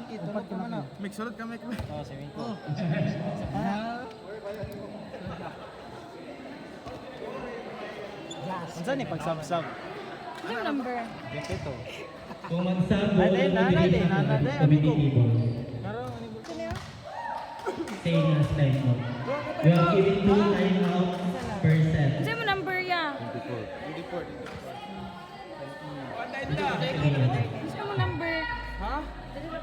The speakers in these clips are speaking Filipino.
Upat ka na. Mix ulit kami. Oh, si Winko. Unsa ni pag-sub-sub? Yung number. Dito. Kung magsab, Nanay, amigo. Karo ani bu. Stay na slide mo. You are giving 2 time out per set. Kasi mo number ya. 24. Kasi mo number. Ha?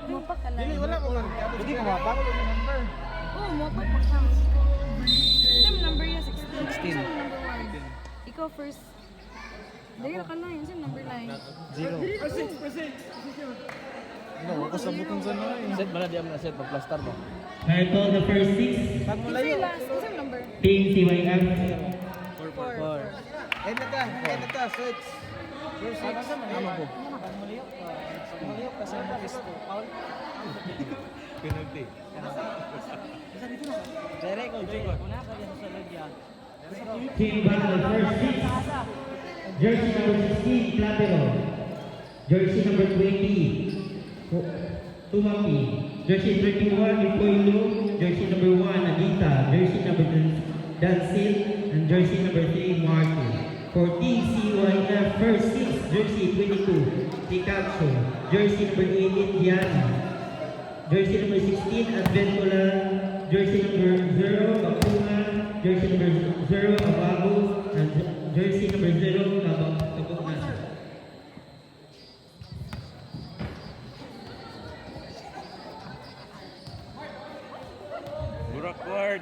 Mopak ka Dili, lang. wala ko lang. Hindi ko mapak yung number. Oo, mopak pa ka. Kasi mo number ya 16. Kasi mo number 1. Ikaw first. Dahil ka na yun. Kasi number 9. 0. Ano, ako sa butong sa na eh. Set bala di am na set pag-plaster ba? I call the first 6. Pag Kasi mulayo. last. Kasi mo number. Team CYF. 4. End na ta, switch. Ano sa man amo ko? Pag mulayo ka. Mulayo ka sa mga kisto. Paul. Penalty. Dere ko, Jay. Una ka yan sa lagya. Team Battle first 6. Jersey number 16, Platero. Jersey number 20, Tumaki. Jersey 31, Ipoilo. Jersey number 1, Agita. Jersey number 2, Dansil. And jersey number 3, Martin. For Team CYF, first 6, Jersey 22, Picasso. Jersey number 18, Diana. Jersey number 16, Adventola. Jersey number 0, Bakungan. Jersey number 0, Abago. And jersey number 0, Kabuknasa. Burak ward.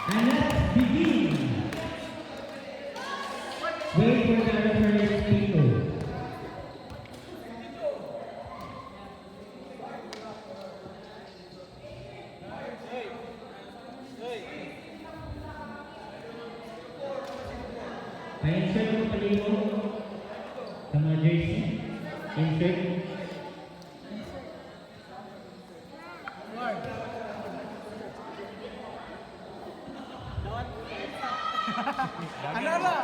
And let's begin. Wait for the referee's people. Pa-insert mo pali mo sa mga jersey. Insert. Ano ba?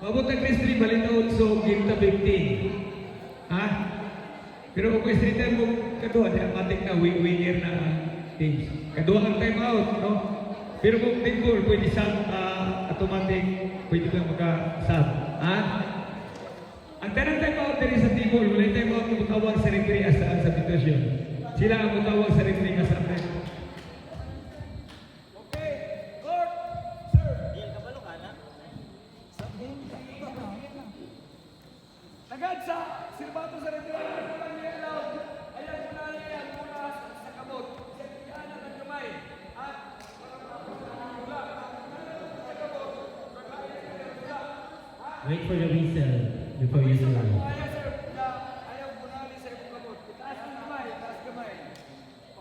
Mabuti Chris 3 balitaw so game ta 15. Ha? Pero kung Chris 3 tayo mo kadua di matik na winner na teams. Kadua ang time out, no? Pero kung team goal pwede sub automatic pwede kang maka-sub. Ha? Ang tanang time out diri sa team goal, wala time out mo tawag sa referee sa substitution. Sila ang tawag sa referee nga sa Agad sa sirbato sa referee ang mga niyalaw. Ayan muna yan muna sa kabot. Yan ang kamay. At Wait for the whistle before you serve. ayaw sir, ayaw bunali sa ibang kabot. Taas ang kamay, taas kamay.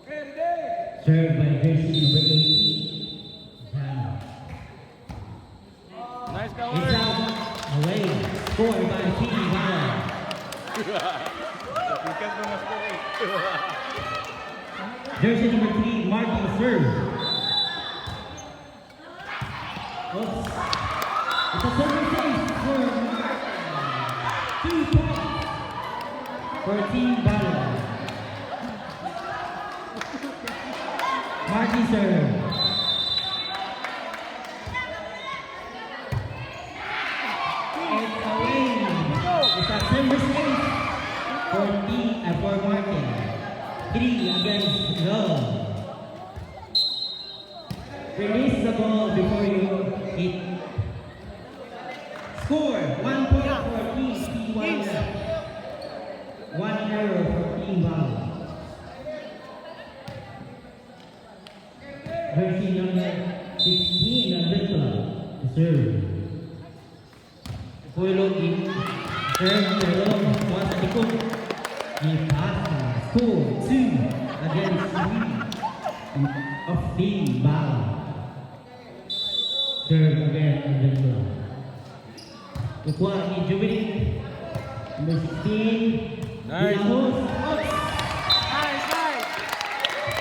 Okay, ready? Served by jersey number 80. Jana. Nice ka, It's out. Away. Scored by Team Ibarra. Ikan pa mas kore. Jersey number 3, Martin serve. Oops. It's a second save for 2 points for Team Ibarra. Martin serve. It's away. It's a service ace for Martin. 3 against Love. Release the ball before you hit. Score 1 point for Team CYF. 1 error for Team Val. Jersey number 16 Adventola to serve. Puelo in serve pero kuha sa likod. Ipasa. Score 2 against Kukuha ni Jubilee. Number 16. Nice. Dilahos. Nice, nice.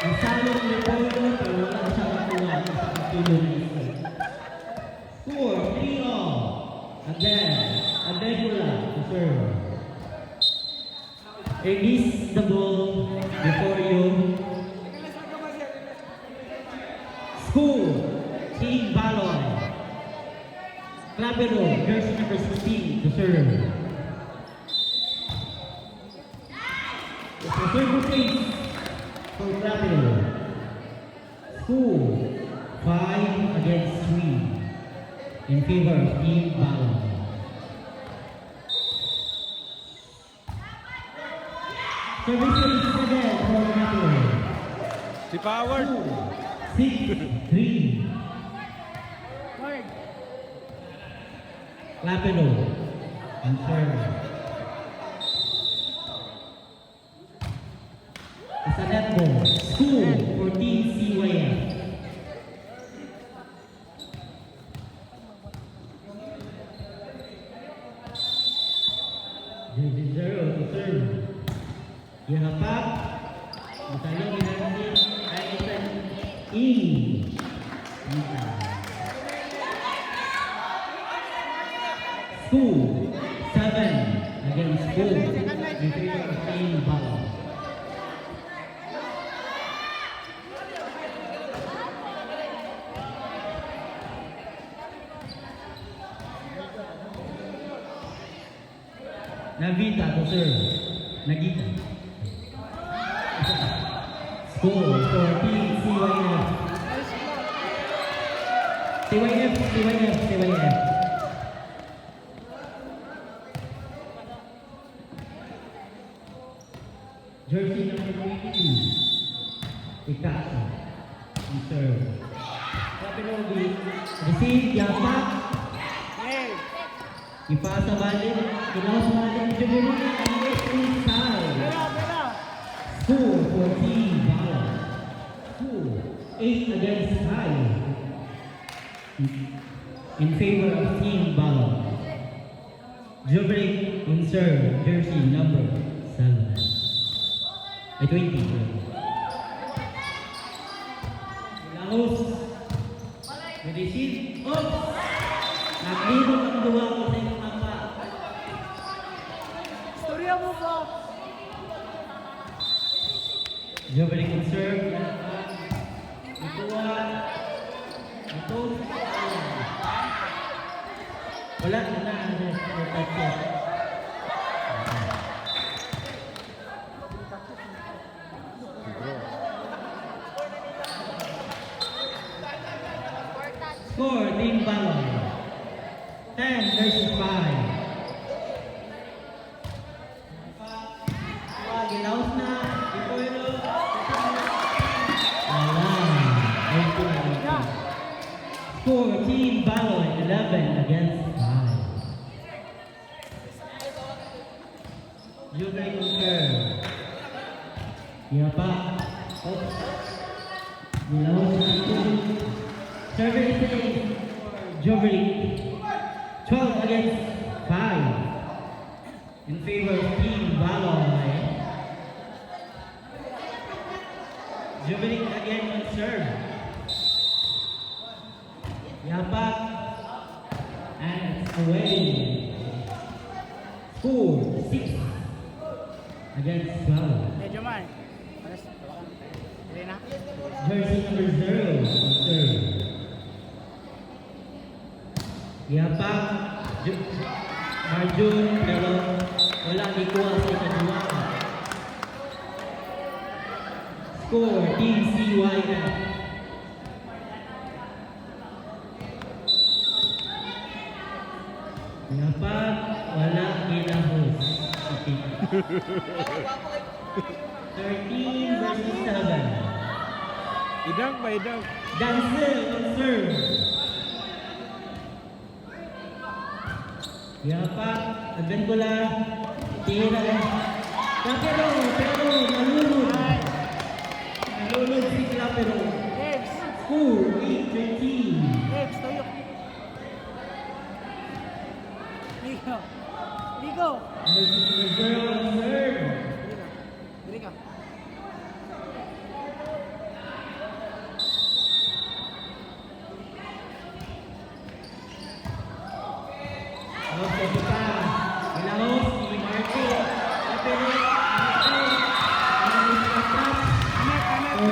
Ang salong ni Polo, pero wala siya nakuha sa pagtulong ng isa. Score, 3-all. Again, Adegula to serve. Release the ball before you. School, Team Balon. Clapero, jersey number 16 to serve. It's a serve place for Clapero. School, 5 against 3 in favor of Team Balon. Services again for Clapero. Si Power. 6-3. Mark. Clapero and serve. It's a net ball. School for Team CYF. Jersey 0 to serve. Yahapak. Matalong ginansin. Ay isan. In. School 7 against school. In favor of Team Balon. Navita to serve. Nagita. Score for Team CYF. CYF. Jersey number 22. Picasso. And serve. Clapero will receive Yapak. Hey. Ipasa balik. Kinawas balik ni Jubilee. And it's inside. Pera. School for Team Balon. School 8 against 5. In favor of Team Balon. Jubilee in serve. Jersey number 7. 20. Dilahos. Medicine. Oops! Naglibot ang duwa ko sa inyong mapa. Storya mo po. Jubilee in serve. Ituwa. Ito. Wala na. Score, Team Balon. 10 versus 5. Gilaos na. Ipuelo. Score, Team Balon. 11 against 5. Jubilee concur. Yapak. Gilaos na. Services for Jubilee. 12 against 5. In favor of Team Balon. Jubilee again on serve. Yapak. And it's away. Score 6 against 12. Medyo man. Alas. Ready na? Jersey number 0 on serve. Yapak. Arjun, pero wala ikuha sa ikadua. Score, Team CYF. Yapak, wala Dilahos. 13 versus 7. Idang ba idang? Dancer on serve. Yapak, Advencola, tira. Clapero, pero nalulod. Nalulod si Clapero. Debs. Score, 8-13. Debs, toyo. Hey. Number 0 on serve. Dili ka. Host sa kita. Ilaos si Marco. Lapero.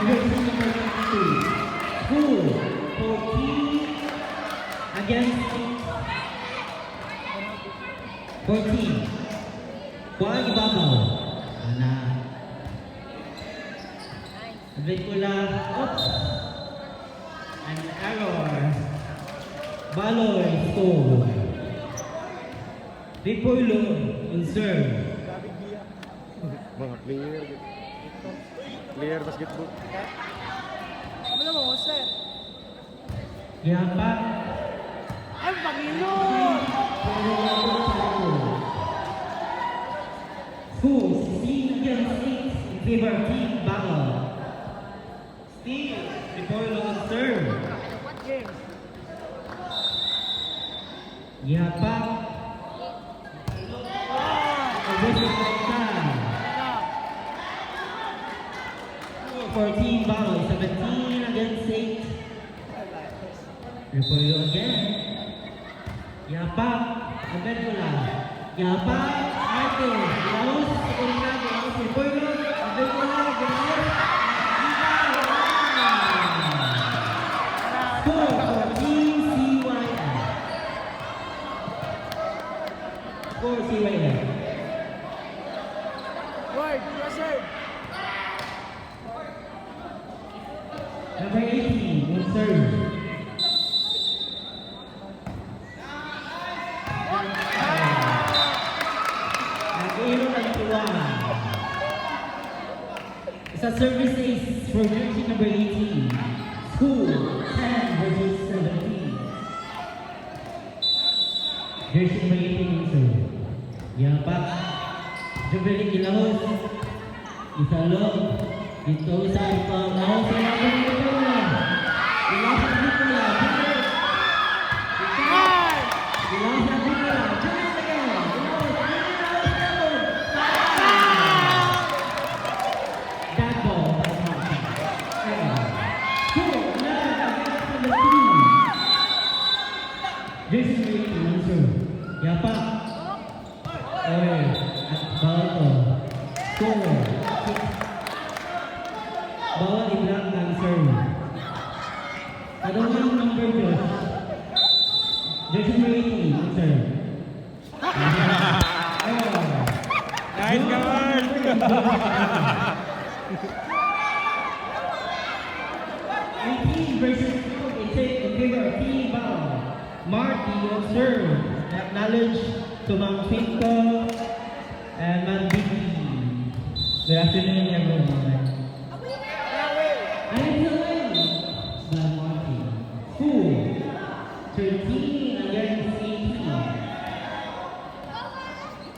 Jersey number 22. School. 14 against 14. Kuha ibabaw. Ana. Adventula. Oops. An error. Baloy score. Ripoilo on serve. Mga clear. Clear basketball. Ano mo, Jose? Yapak. Ay, Panginoon! School 16 against 6 in favor of Team Battle. Steve, Ripoilo on serve. Game. Yapak. Versus Kaitan. For Team Battle, 17 against 6. Ripoilo again. Yapak. Adventula. Yapak. Marco. Laos. Corina. Laos. Ripoilo. Adventula. Laos. Score for Team CYM. Score CYM. Word, reserve. Number 18, on serve. Nag-ilo ng tuwa. Sa service ace for jersey number 18. School, 10 versus 17. Jersey number 18 on serve. Yapak. Jubilee Ilahos. Isalong. Dito sa ipamaw sa laban nito. Ilahos sa Bicol. Ilahos sa Bicol. That ball was not Cool. This is really the answer. Yapak. Okay. At bawal to. Score. Bawal i-block ang serve. Kadawang number 2. Jersey number 18 ang serve. Nice guard! 18 versus 2. It's in favor of Team Bao. Marty on serve. Acknowledge to Mang Pinto and Mang Vicky. Good afternoon, everyone. I'm Helen. By Marty. School. 13 against 18.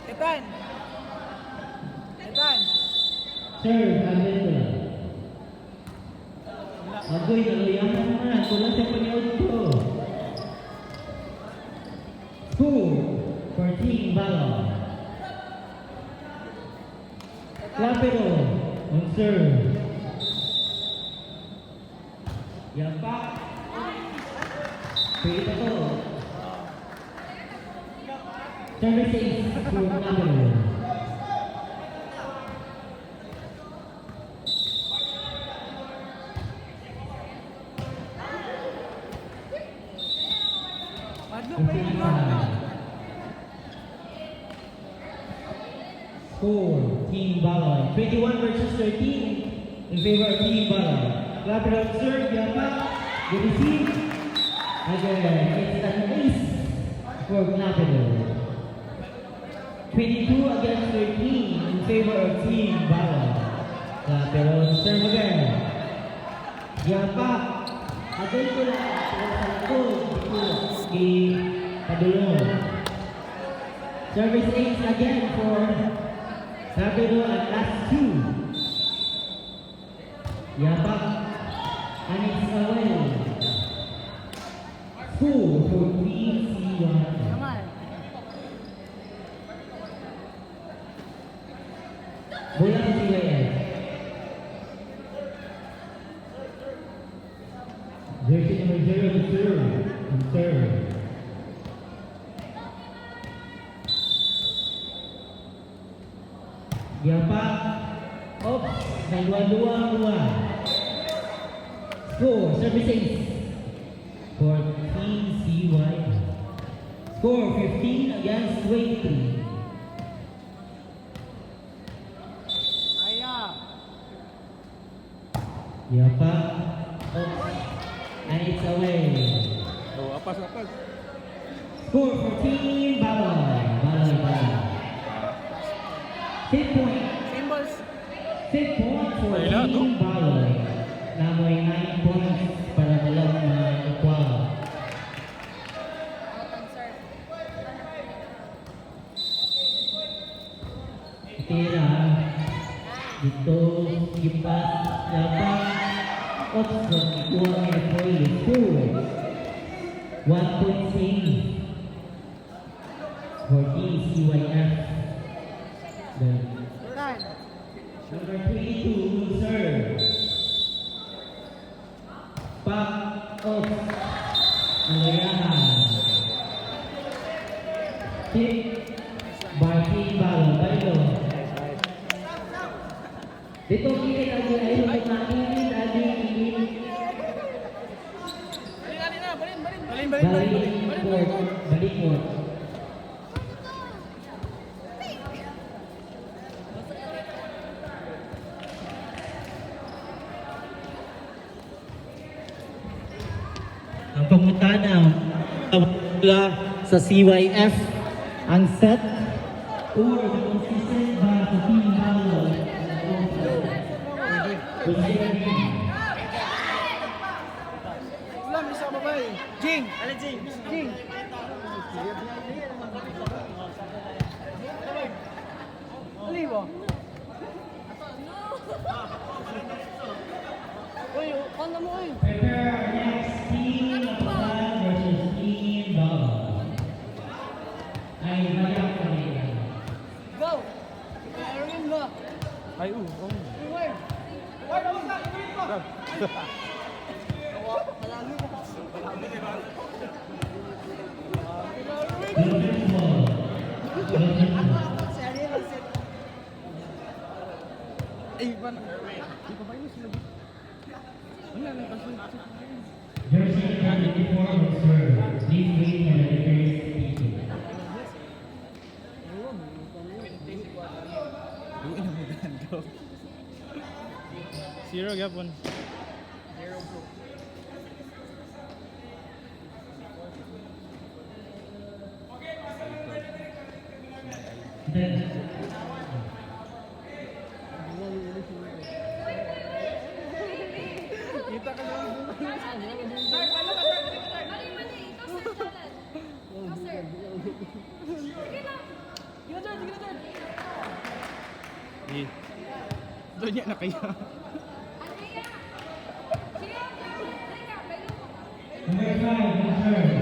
Etan. Etan. Serve, Alvento. Agoy, naluyahan naman. Kulang sa panyod ko. School. 14 Bala. Clapero. On serve. Yapak. Pwede ko. Service ace for Clapero. Madlo pa yun, no? Score, Team Baloy. 21 versus 13 in favor of Team Baloy. Clapper on serve, Yapak. Good receive. Again, it's an ace for Clapper. 22 against 13 in favor of Team Baloy. Clapper on serve again. Yapak. Agad ko lang. Padulong. Service ace again for Sabero at last 2. Yapak. And it's away. School for Team C1. Naman. Jersey number 0 to serve. On serve. Yapak. Oops. Nagwa-dua-dua. Score. Services. 14 CY. Score 15 against 20. Yapak. Oops. And it's away. Oh, apas. Score 14, Baloy. Set point. Symbols. Set point for Ay, lahat, Team Baloy. Namoy 9 points para dalawang mga equal. Tira. Dito, Gipas, Yapak. Oxford, ikuha ng Foyle. Score. 1 point save. 14 CYF. Number 22, serve. Pack off. Nagayahan. Tip. Barking Balo. Dito kilit adi ayo magkakilit adi kilit. Balik court. Ang pangutana sa CYF ang set or consistent ba sa team Balo? Wala, may sama ba eh. Jing! Alin Jing? Jing! Ali ba? Uy, kanda mo uy! Prepare our next team Lapasan versus team Balo. Ay, mayak pa rin. Go! Erwin ba? Ay, oh. Wait! Wait, ako na! Wait mo! Malami mo. Seri lang sit. Eh, ba na? Di pa ba yun sila? Wala na kasi. Jersey number 24 will serve. Please wait for the referees to speak. Zero gapon. Kita ka lang. Doon niya na kaya. Number 5 will serve.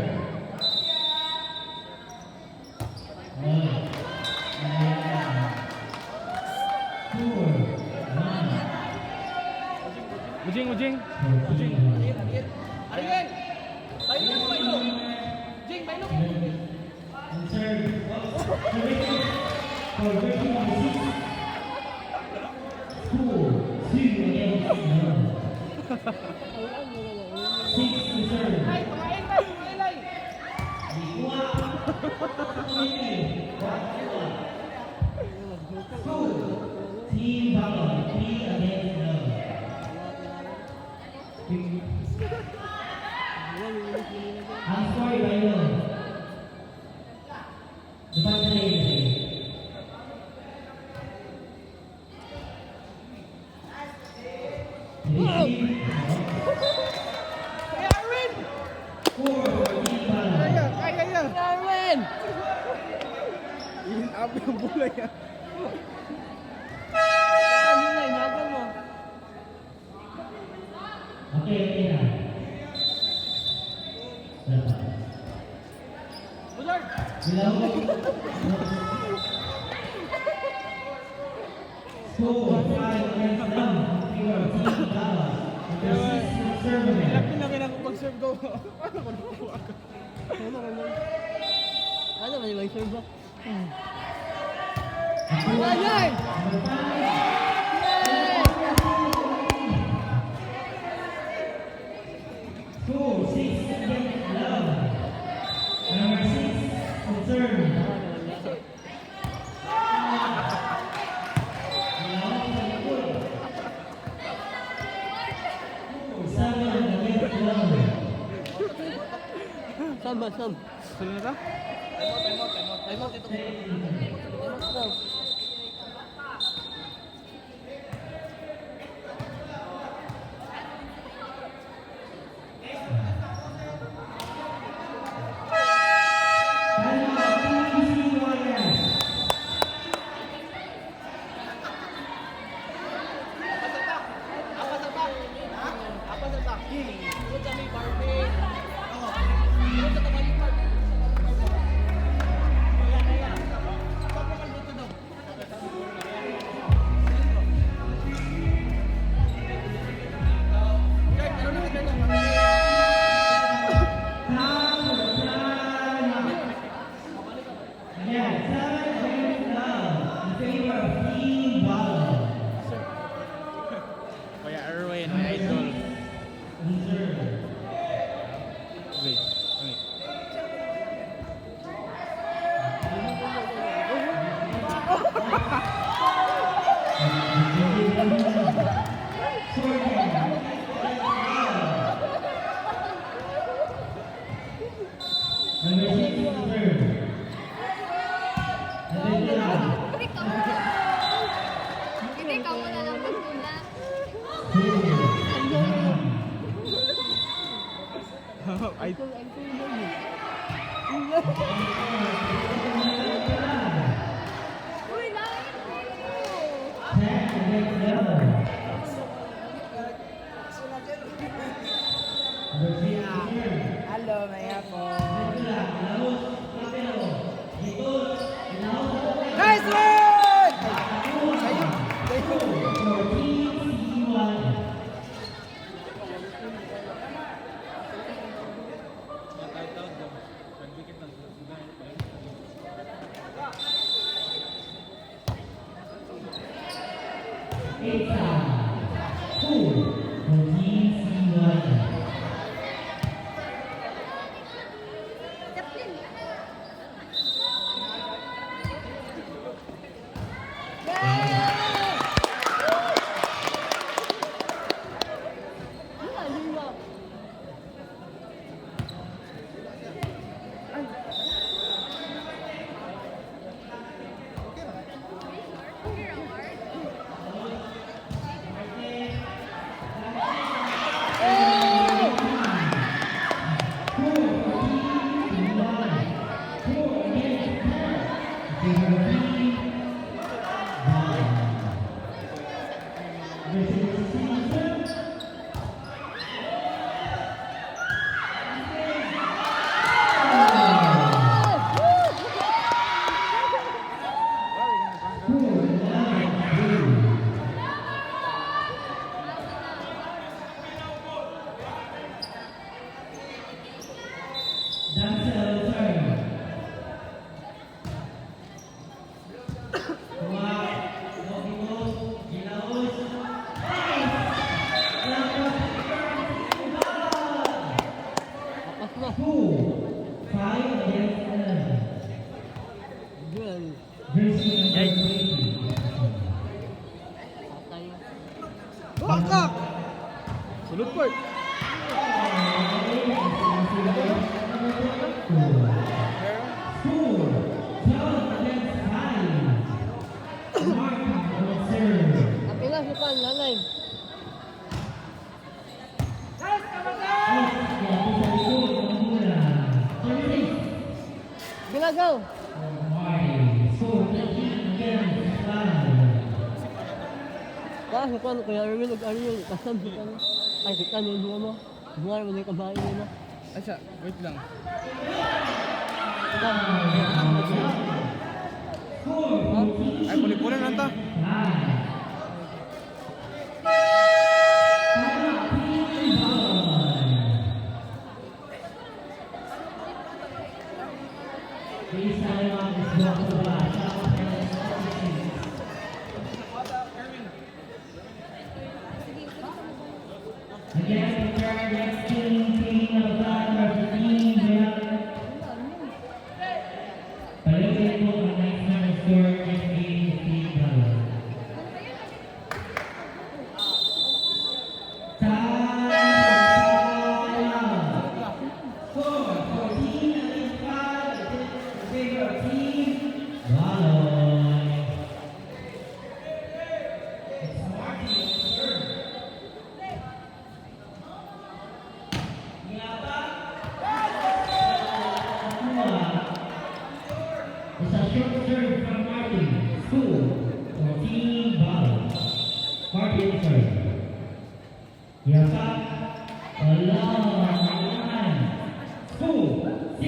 Ujing. Ariel! Bailo mo, bailo! Jing, bailo mo! And serve. Services for Jersey number 6. Score 2 against 1. 6 to serve. Ay, pakain tayo, pakailay! Team Balo 3 against 0. Ang score ba yun? Dapat na rin. Kaya Arwin! 4 for Team Balo. Kaya yan! Arwin! In-up yung bola yan. Ano na, inagal mo. Okay na. Dapat. Bullard! Hello? Score 5 against 1. Team Balo. Number 6 will serve. Laki na kinakapag-serve. serve ko. Ano ko nakuha ka? Ano ba yung serve ba? Score 6 against love. Number 6, concern. Sam ba, Sam? Sino na ka? Time out ito. Time out daw. Kuya Erwin, my idol. Okay. Okay. Hindi ka mo na lang magtula. I Uy, langit mo! Hello, Maya po. Nice one! Bakak! Sulod po. Apila si Pan, nanay. Bilagaw. Si Pan, Kuya Erwin, ano yung kasam si Pan? Ay, si Pan yung bunga mo. Bunga naman yung kabahay mo. Ay siya, wait lang. Ay, puli-puli na ta. Against the next team Alabama versus Team Black. Palagay po ang next number score is Team Black. It's a short serve from Martin. School for Team Ball. Martin serve. Yapa. Allah. School 6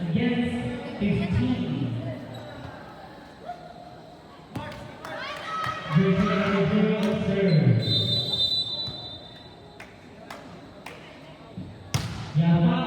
against 15. Jersey number 0 serve. Yapa.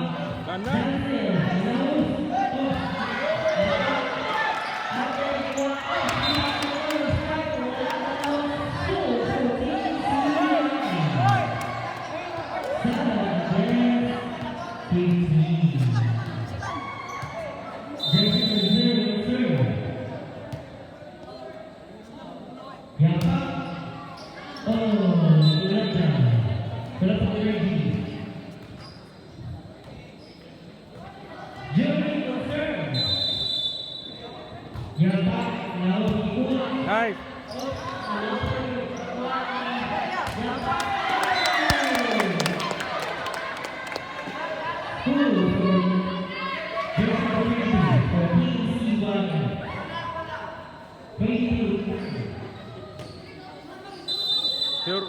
Nice. Sure.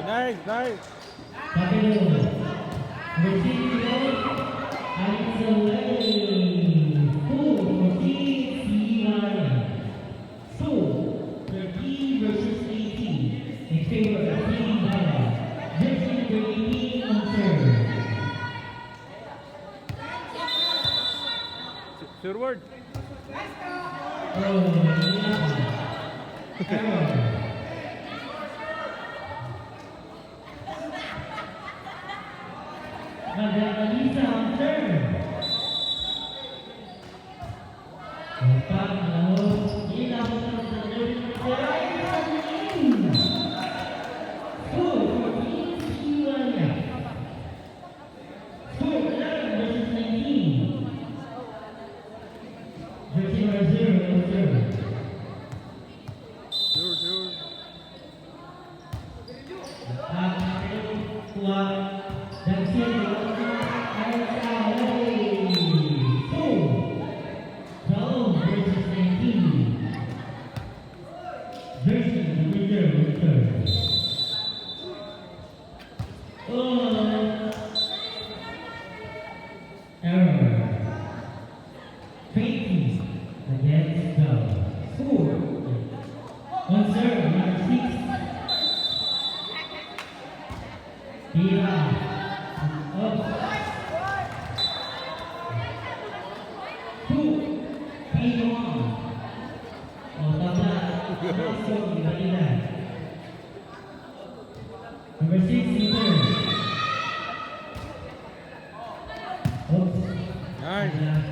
Nice, nice. Sure word. Number 6, Nice.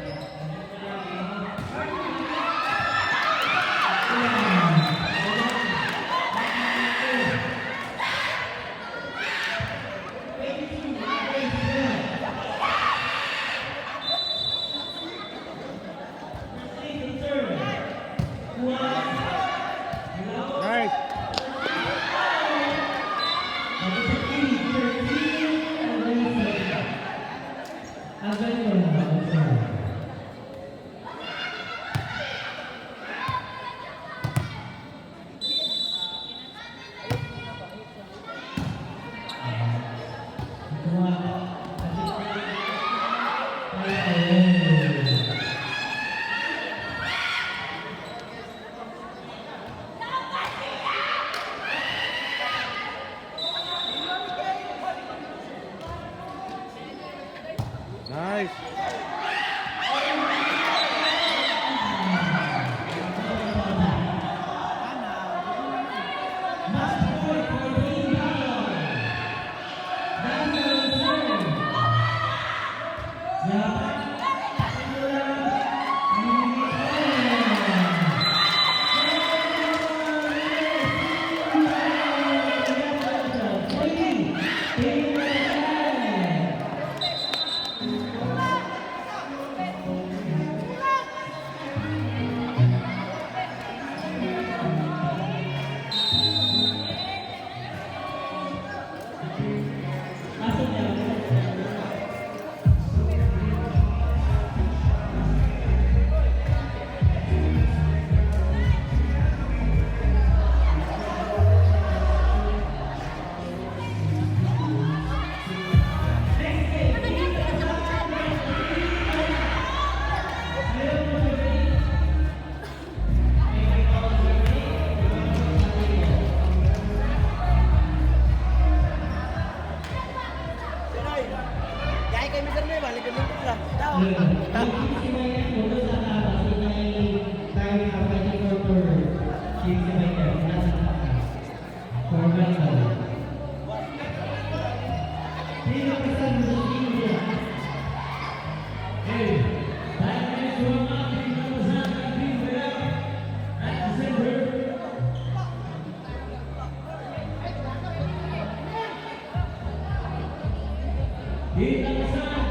Kita